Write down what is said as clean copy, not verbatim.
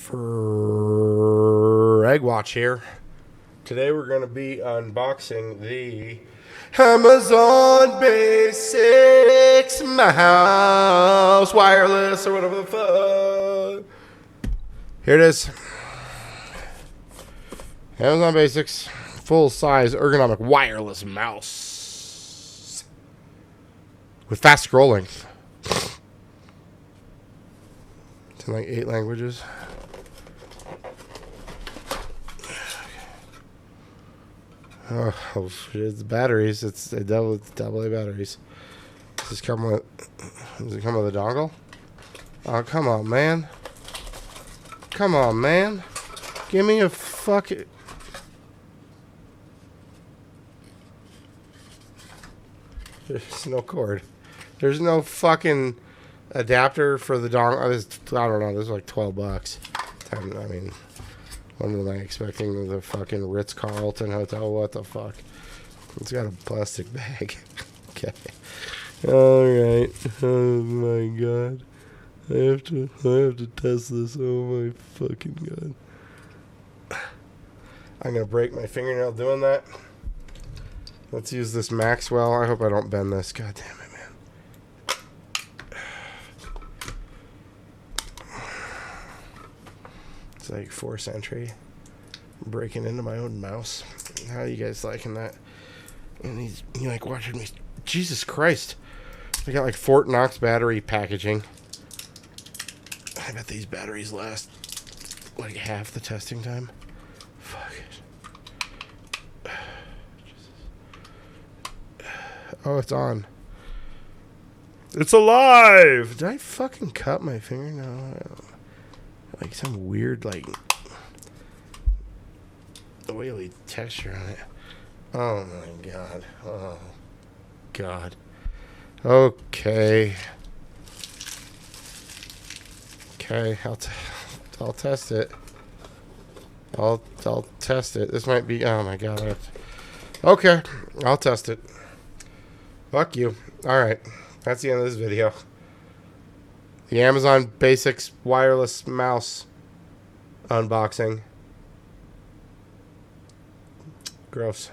FragWatch here. Today we're going to be unboxing the Amazon Basics mouse, wireless or whatever the fuck. Here it is. Amazon Basics full-size ergonomic wireless mouse with fast scrolling. It's in like 8 languages. Oh, it's batteries. It's double A batteries. Does it come with a dongle? Oh, come on, man. Come on, man. Give me a fucking... There's no cord. There's no fucking adapter for the dongle. I don't know. This is like $12. I mean... What am I expecting? The fucking Ritz-Carlton hotel? What the fuck? It's got a plastic bag. Okay. Alright. Oh my god. I have to test this. Oh my fucking god. I'm gonna break my fingernail doing that. Let's use this Maxwell. I hope I don't bend this. God damn it, man. It's like Force entry. Breaking into my own mouse. How are you guys liking that? And you like watching me? Jesus Christ! I got like Fort Knox battery packaging. I bet these batteries last like half the testing time. Fuck it. Oh, it's on. It's alive! Did I fucking cut my finger? No. Like some weird, like, oily texture on it. Oh my god. Oh god. Okay. Okay, I'll test it. I'll test it. This might be. Oh my god. Okay, I'll test it. Fuck you. All right, that's the end of this video. The Amazon Basics wireless mouse unboxing. Gross.